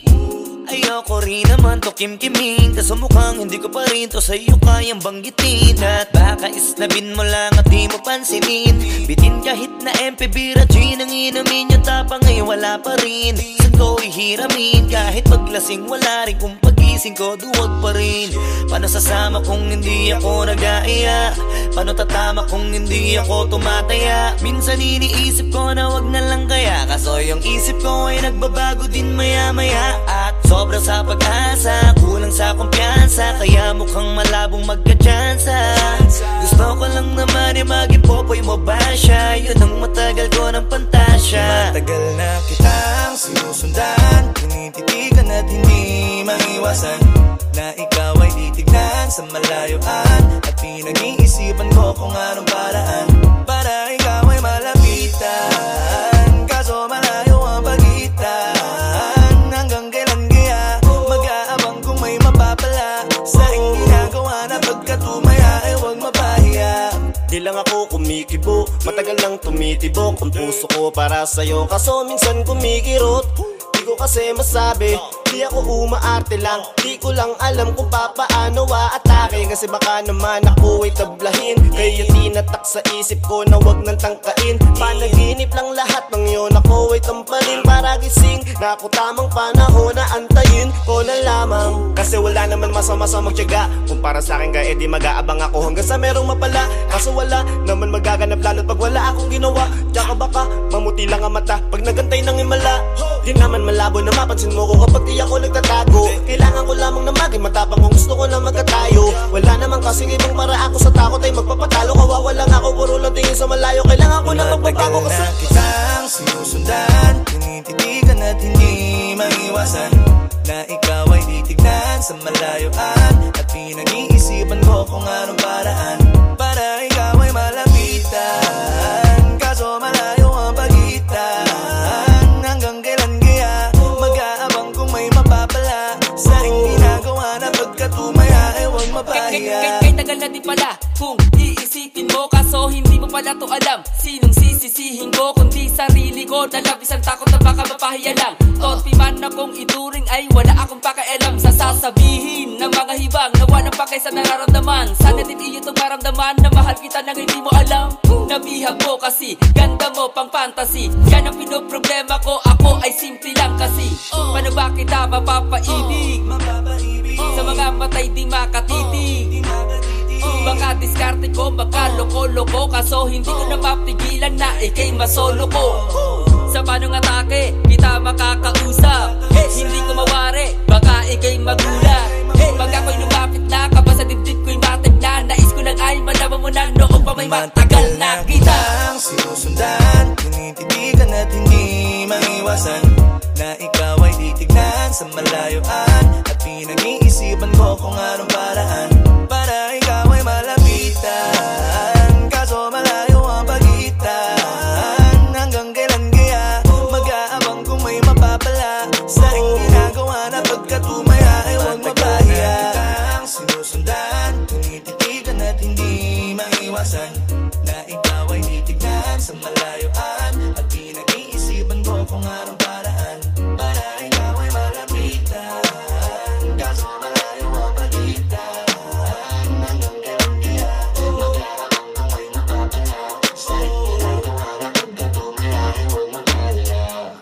Ayoko rin naman to kim-kiming, kaso mukhang hindi ko pa rin to sa'yo kayang banggitin. At baka isnabin mo lang at di mo pansinin. Bitin kahit na MP, bira, gin ang inumin. Yung tapang ngayon wala pa rin. Saan ko ihiramin? Kahit paglasing wala rin. Kung pagising ko duwag pa rin. Paano sasama kung hindi ako nag-aaya? Paano tatama kung hindi ako tumataya? Minsan iniisip ko na wag na lang kaya, kaso yung isip ko ay nagbabago din maya-maya. At sobra sa pag-asa, kulang sa kumpiyansa, kaya mukhang malabong magka-tsansa. Gusto ko lang naman yung mag-ipopoy mo ba siya? Yun ang matagal ko ng pantasya. Matagal na kitang sinusundan, tinititigan at hindi maiwasan na ikaw ay titignan sa malayuan. At pinag-iisipan ko kung anong paraan para ikaw ay malapitan. Kaso malayo ang pagitan. Hanggang kailan kaya mag-aabang kung may mapapala sa iyong ginagawa na pagkatumaya ay huwag mapahiya. Di lang ako kumikibo, matagal lang tumitibok ang puso ko para sa'yo, kaso minsan kumikirot. Di ko kasi masabi, di ako umaarte lang. Di ko lang alam kung papaano aatake, kasi baka naman ako ay tablahin. Kaya tinatak sa isip ko na wag nang tangkain. Panaginip lang lahat ng yun, ako ay tampalin para gising. Na ako tamang panahon na antayin ko na lamang. Kasi wala naman masama sa magtiyaga. Kung para sa akin kaya di mag-aabang ako hanggang sa merong mapala. Kaso wala naman magaganap lalo't pag wala akong ginawa. Tsaka baka mamuti lang ang mata pag nagantay ng himala. Di naman malabo na mapansin mo ko kapag di ako nagtatago. Kailangan ko lamang na maging matapang kung gusto ko lang magkatayo. Wala naman kasing ibang para ako sa takot ay magpapatalo. Kawawa lang ako, puro lang tingin sa malayo. Kailangan ko lang magbabago kasi na kitang sinusundan, tinititigan at hindi maiwasan na ikaw ay titignan sa malayuan. At pinag-iisipan ko kung anong paraan para ikaw ay malapitan. Kaso malayo ang pagitan. Hanggang kailan kaya mag-aabang kung may mapapala sa iyong ginagawa na pagkatumaya ay huwag mapahiya. Kay tagal na din pala kung iisipin mo, kaso hindi mo pala to alam. Sinong sisisihin ko kundi sarili ko, na labis ang takot na baka mapahiya lang. Torpi man akong ituring ay wala akong pakialam sa sasabihin ng mga hibang na walang pakay sa nararamdaman. Sana din iyo itong maramdaman na mahal kita nang hindi mo alam. Nabihag mo kasi, ganda mo pang fantasy. Yan ang pinoproblema ko, ako ay simple lang kasi. Paano ba kita mapapaibig? Sa mga matay di makatitig. Baka diskarte ko, baka loko polo ko. Kaso hindi ko na mapigilan na ikay masolo ko. Sa panong atake, kita makakausap. Hindi ko mawari, baka ikay magulat. Pag ako'y lumapit na, kaba sa dibdib ko'y matag na. Nais ko lang ay malaman mo na noong pa may matagal na kita. Sinusundan, tinititigan at hindi maiwasan na ikaw ay titignan sa malayuan. At pinag-iisipan ko kung anong paraan para ikaw ay malapitan. Kaso malayo ang pagitan. Hanggang kailan kaya mag-aabang kung may mapapala sa iyong ginagawa na pagkatumaya ay huwag mapahiya. Sinusundan, tinititigan at hindi maiwasan na ikaw ay titignan sa malayuan. At pinag-iisipan ko kung anong paraan para ikaw ay malapitan. Kaso malayo ang pagitan. Hanggang kailan kaya mag-aabang kung may mapapala sa iyong ginagawa na pagkatumaya ay huwag mapahiya.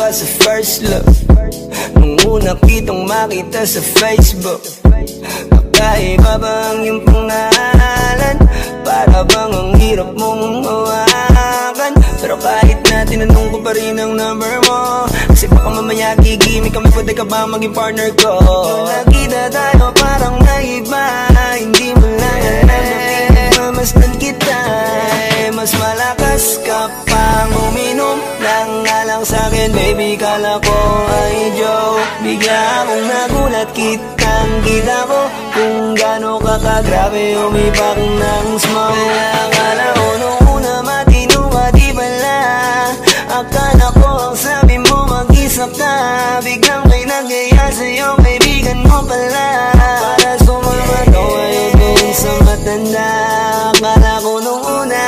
Sa first look, nung una kitang makita sa Facebook, kakaiba ba ang iyong pangalan? Para bang ang hirap mong hawakan? Pero kahit na tinanong ko pa rin ang number mo, kasi baka mamaya gigimik kami, pwede ka ba maging partner ko? Nung nakita tayo parang naiba, hindi mo lang alam na pinagmamasdan kita. Mas malakas ka pang uminom nang alang sa'kin, baby, kala ko ay joke. Bigla akong nagulat, kitang-kita ko kung gano'n ka kagrabe umipak ng smoke. Kaya akala ko nung una matino ka, di pala. Akala ko ang sabi mo mag-isa ka, biglang may nagaya sa'yo, kaibigan mo pala. Para sumama to ngayon dun sa matanda. Akala ko nung una,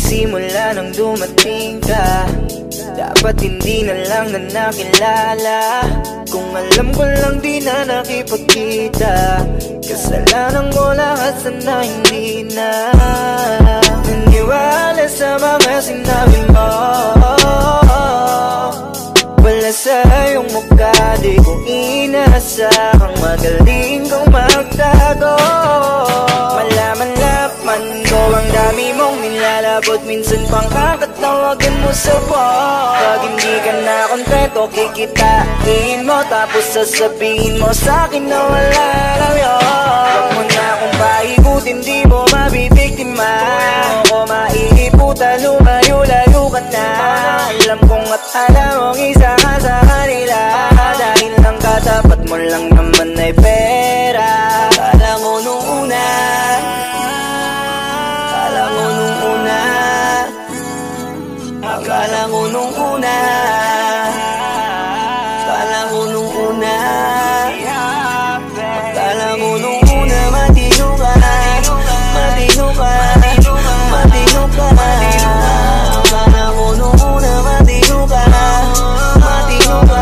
simula nang dumating ka, dapat hindi na lang na nakilala. Kung alam ko lang di na nakipagkita, kasalanan ko lahat, sana hindi na naniwala sa mga sinabi mo. Wala sa iyong mukha, di ko inasahang magaling kang magtago. Malaman-laman ko ang dami mong nilalabot, minsan pang kakatawagan mo sa phone. Pag hindi ka na kontento, kikitain mo, tapos sasabihin mo sa'kin na wala lang yun. Huwag mo na akong paikutin, di mo mabibiktima. Huwag mo maiiputan, lumayo-layo ka na. Alam kong at alam mong isa ka sa kanila, dahil lang katapat mo lang naman ay pera. Akala ko nung una, akala ko nung una, akala ko nung una, akala ko nung una, akala ko nung una, matino ka, matino ka, matino ka. Akala ko nung una, matino ka, matino ka.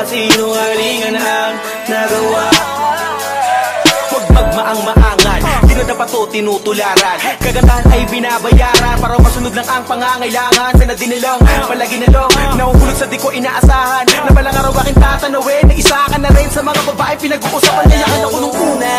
kasinungalingan ang nagawa. Huwag magmaang-maangan, di na dapat to tinutularan. Kagandahan ay binabayaran para masunod lang ang pangangailangan. Sana din nilang palagi na lang nahuhulog sa di ko inaasahan. Na balang araw aking tatanawin na isa ka na rin sa mga babae pinag-uusapan. Kaya ka na ko nung una.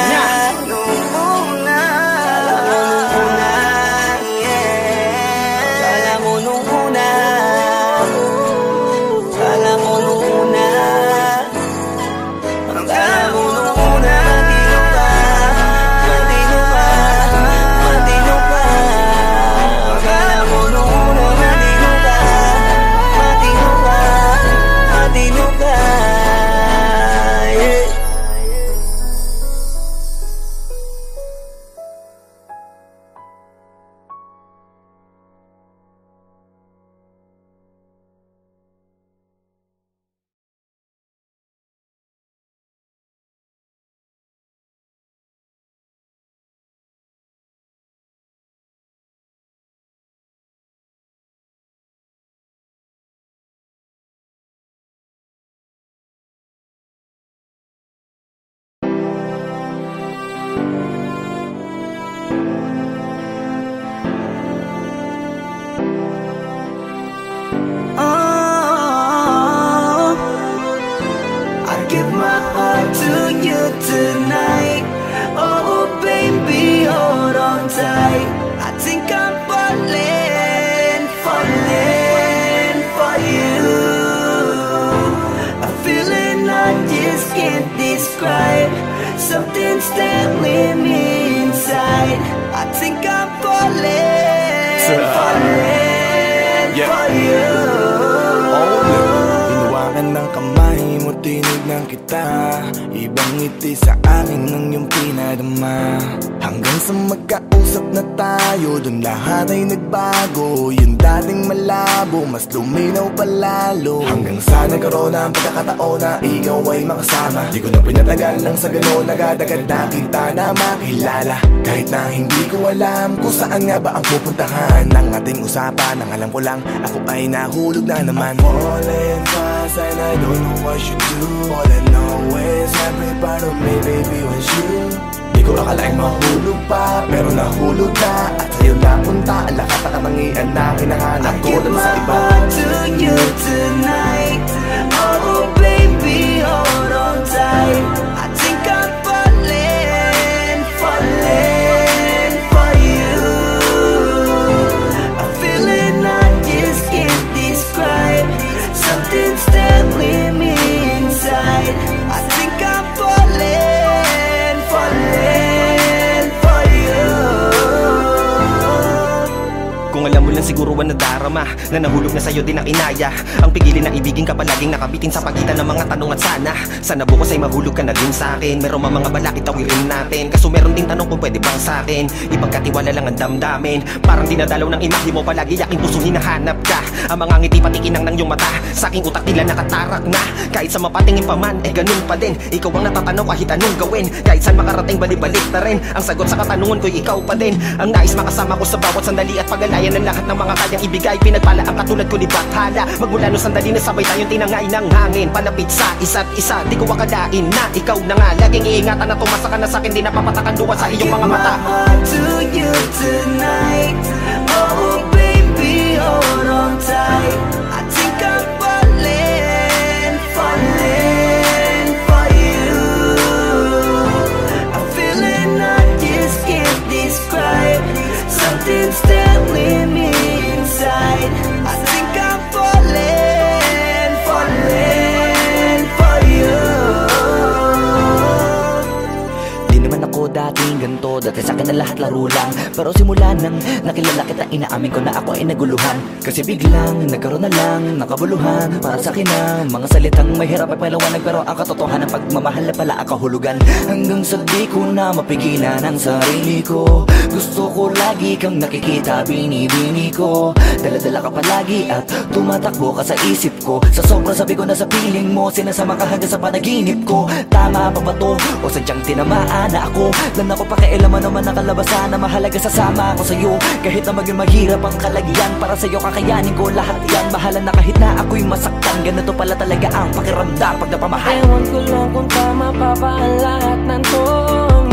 Something's there with me inside. I think I'm falling for you. Hinawakan ng kamay mo, tinignan kita. Ibang ngiti sa akin ng iyong pinadama. Hanggang sa magkausap na tayo, dun lahat ay nagbago. Yung dating malabo, mas luminaw palalo. Hanggang sa nagkaroon na ang pagkakataon na ikaw ay makasama. Di ko na pinatagal lang sa gano'n, nagadagad na kita na makilala. Kahit na hindi ko alam kung saan nga ba ang pupuntahan ng ating usapan. Ang alam ko lang, ako ay nahulog na naman. I'm falling fast and I don't know what you do. All I know is every part of me, baby, was you. Di ko akalaing mahulog pa, pero nahulog na. At sa'yo napunta, ang lahat na katangian na hinahanap ko lang sa iba. I give my heart to you tonight. Oh baby, hold on tight. I think I'm falling for you. A feeling I just can't describe. Something's there with me inside. I think I'm falling for you. Kung alam mo lang siguro ang nadarama na nahulog na sa'yo din ang inaya. Ang pigilin na ibigin ka palaging nakabitin sa pagitan ng mga tanong at sana bukas ay mahulog ka na din sa'kin. Meron mga balakid tawirin natin, kaso meron ding tanong kung pwede bang sa'kin ipagkatiwala lang ang damdamin. Parang dinadalaw ng imahe mo, palagi aking puso hinahanap ka. Ang mga ngiti patikinang ng iyong mata, sa aking utak tila nakatarak na. Kahit sa mapatingin pa man, ganun pa din. Ikaw ang natatanaw kahit anong gawin. Kahit saan makarating balibalik na rin. Ang sagot sa katanungan ko'y ikaw pa din. Ang nais makasama ko sa bawat sandali at pagalayan ng lahat ng mga kayang ibigay. Pinagpala ang katulad ko ni Bathala. Magmula no sandali na sabay tayong tinangay ng hangin. Palapit sa isa't isa, di ko akalain na ikaw na nga. Laging iingatan na tumasa ka na sa'kin, di napapatakan duwa sa iyong mga mata. I give my heart to you tonight. Oh baby, hold on tight. I think I'm falling for you. A feeling I just can't describe. Something's there with me inside. I think I'm falling for you. Di naman ako dating ganito, dati sa'kin na lahat laro lang. Pero simula nang nakilala kita, inaamin ko na ako ay naguluhan. Kasi biglang nagkaroon na lang nakabuluhan. Para sa'kin ang mga salitang mahirap ay paliwanag, pero ang katotohanan pagmamahal na pala ang kahulugan. Hanggang sa di ko na mapigilan ang sarili ko. Gusto ko lagi kang nakikita, binibini ko. Dala-dala ka palagi at tumatakbo ka sa isip ko. Sa sobrang sabi ko na sa piling mo, sinasama ka hanggang sa panaginip ko. Tama pa ba to? O sadyang tinamaan na ako? Lan ako kinailan mo naman ang kalabasan na mahalaga sasama ako sa'yo. Kahit na maging mahirap ang kalagyan, para sa'yo kakayanin ko lahat yan. Bahala na kahit na ako'y masaktan, ganito pala talaga ang pakiramdam pag napamahal. Ewan ko lang kung tama pa ba ang lahat ng to.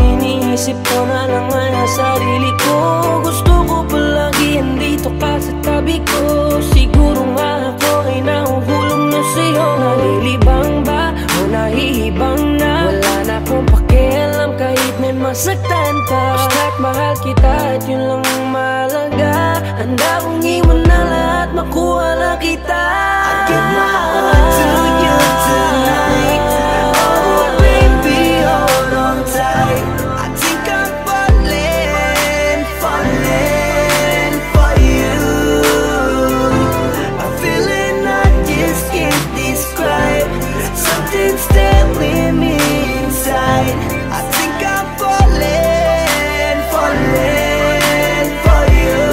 Iniisip ko na lang ang sarili ko. Gusto ko palagi andito ka sa tabi ko. Siguro nga ako ay nahuhulog na sa'yo. Nalilibang ba o nahihibang na? Wala na akong pakialam kahit may masaktan pa. Basta't mahal kita at yun lang ang mahalaga. Handa kong iwan na lahat, makuha lang kita. I give my heart to you tonight. Oh baby, hold on tight. I think I'm falling, falling for you. A feeling I just can't describe. Something's telling me inside. I think I'm falling, falling for you.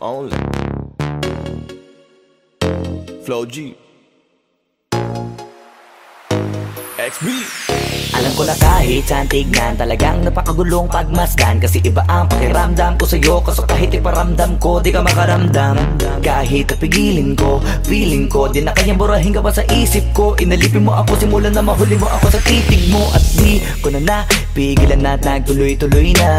Only Flow G XB. Alam ko na kahit saan tignan, talagang napakagulong pagmasdan. Kasi iba ang pakiramdam ko sa'yo, kaso kahit iparamdam ko, di ka makaramdam. Kahit napigilin ko, feeling ko, di na kayang burahin ka pa sa isip ko. Inalipin mo ako, simulan na mahuli mo ako sa titig mo. At di ko na napigilan na nagtuloy-tuloy na.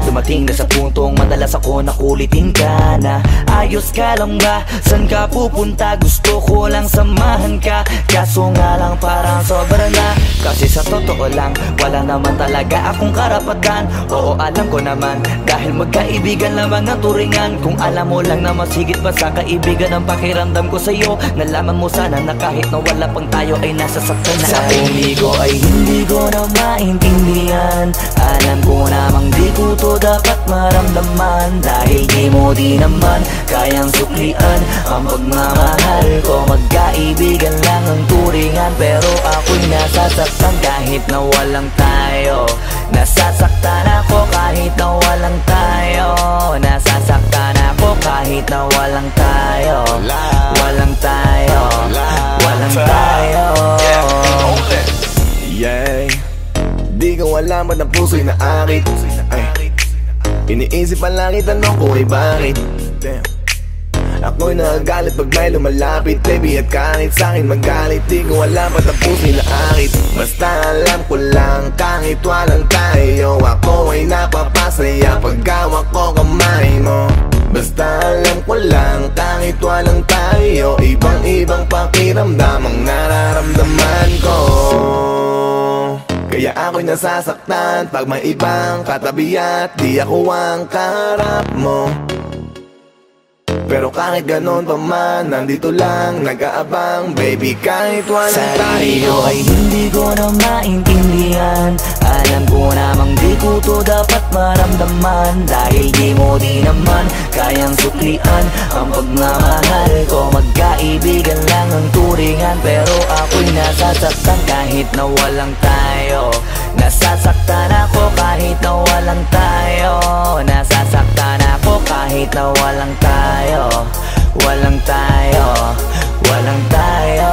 Dumating na sa puntong madalas ako nakulitin ka na. Ayos ka lang ba? San ka pupunta? Gusto ko lang samahan ka. Kaso nga lang parang sobra na. Kasi sa totoo lang, wala naman talaga akong karapatan. Oo, alam ko naman, dahil magkaibigan lamang ang turingan. Kung alam mo lang na masigit pa sa kaibigan ang pakiramdam ko sa'yo, nalaman mo sana na kahit na wala pang tayo ay nasasaktan na. Sa umigo ay hindi ko na maintindihan. Alam ko namang di ko to dapat maramdaman. Dahil di mo di naman kayang suklian ang pagmamahal ko. Magkaibigan lang ang turingan, pero ako'y nasasaktan kahit na walang tayo. Nasasaktan ako kahit na walang tayo. Nasasaktan ako kahit na walang tayo. Walang tayo. Walang tayo. Yeah. Di ko alam ba't ang puso'y naakit. Iniisip ang langit, tanong ko ay bakit. Damn. Ako'y nagagalit pag may lumalapit. Baby, at kahit sa'kin magalit, di ko alam ba't ang puso'y naakit. Basta alam ko lang kahit walang tayo, ako ay napapasaya pag hawak ko kamay mo. Basta alam ko lang kahit walang tayo, ibang-ibang pakiramdam ang nararamdaman ko. Kaya ako'y nasasaktan pag may ibang katabi at di ako ang kaharap mo. Pero kahit ganon pa man, nandito lang, nag-aabang. Baby, kahit walang tayo ay hindi ko na maintindihan. Alam ko namang di ko to dapat maramdaman. Dahil di mo di naman kayang suklian ang pagmamahal ko. Magkaibigan lang ang turingan, pero ako'y nasasaktan kahit na walang tayo. Nasasaktan ako kahit na walang tayo. Nasasaktan ako kahit na walang tayo. Walang tayo. Walang tayo.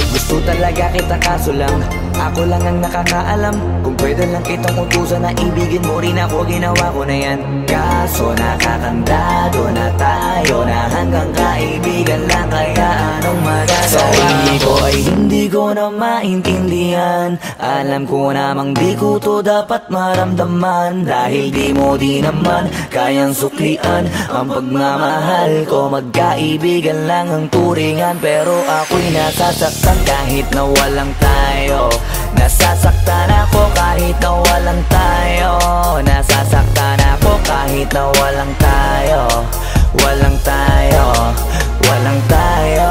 Gusto talaga kita kaso lang ako lang ang nakakaalam. Kung pwede lang kitang utusan na ibigin mo rin ako, ginawa ko na yan. Kaso nakakandado na tayo na hanggang kaibigan lang, kaya anong magagawa? Sa ko ay hindi ko na maintindihan. Alam ko namang di ko to dapat maramdaman. Dahil di mo di naman kayang suklian ang pagmamahal ko. Magkaibigan lang ang turingan, pero ako'y nasasaktan kahit na walang tayo. Nasasaktan ako kahit na walang tayo. Nasasaktan ako kahit na walang tayo. Walang tayo. Walang tayo.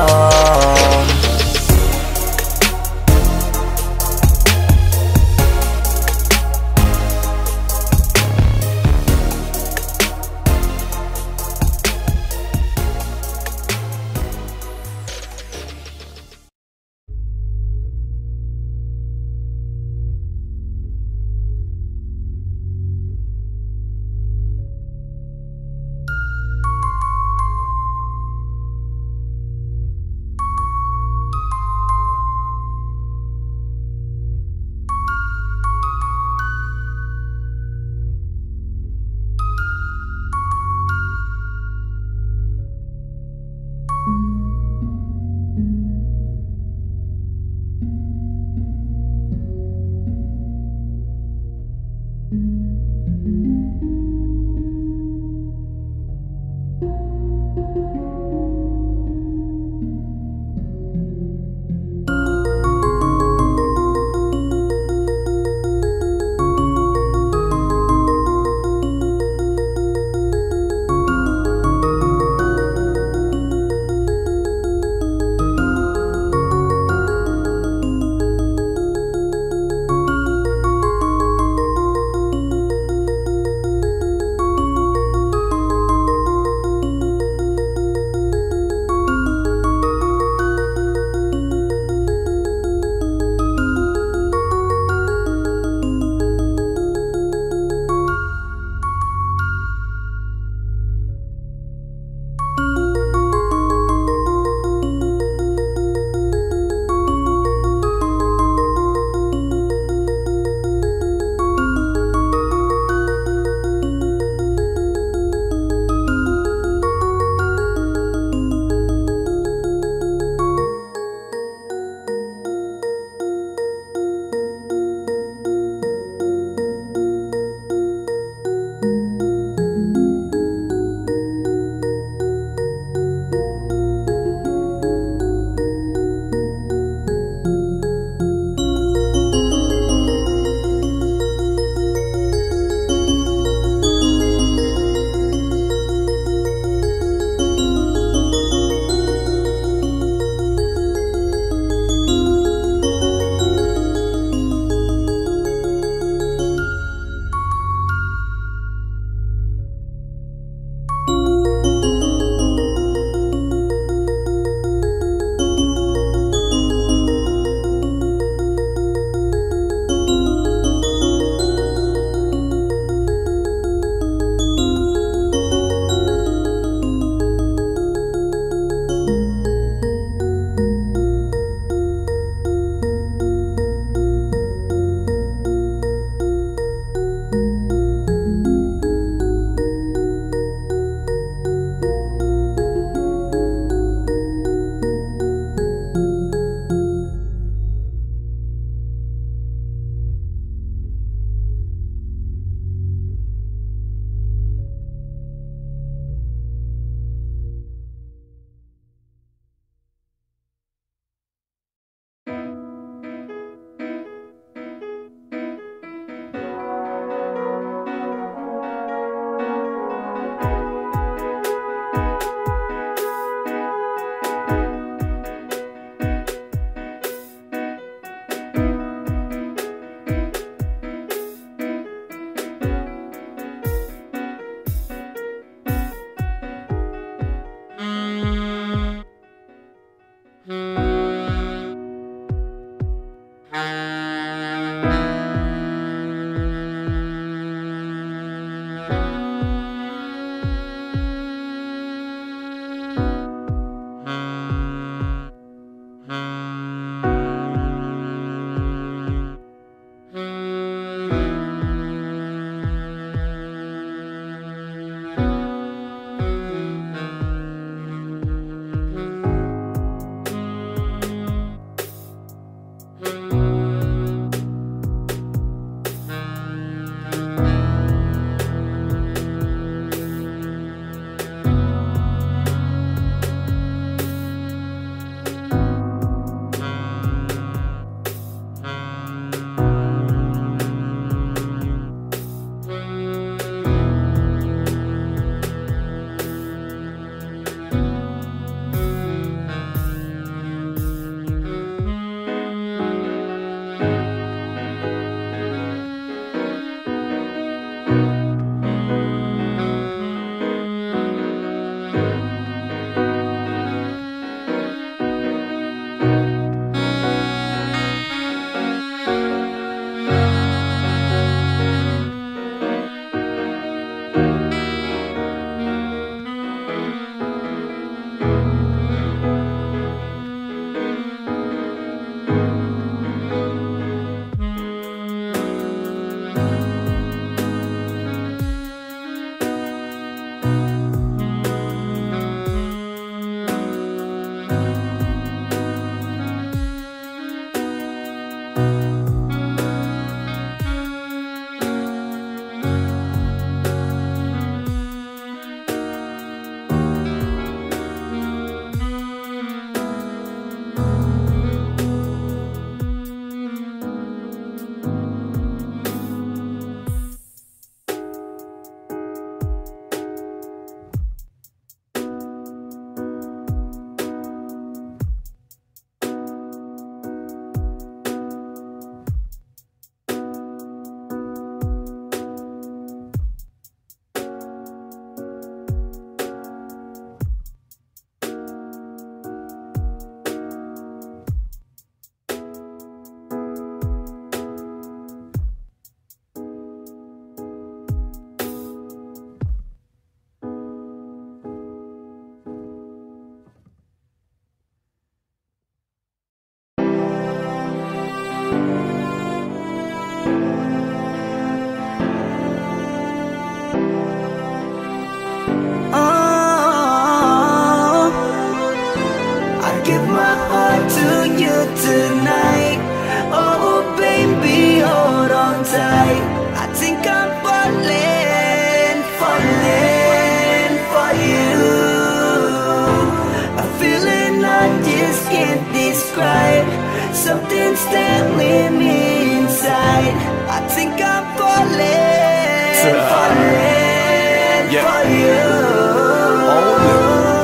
for you.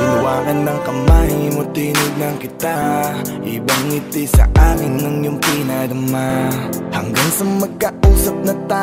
Hinawakan ng kamay mo, tinignan kita. Ibang ngiti sa akin ng iyong pinadama. Hanggang sa magkausap na tayo.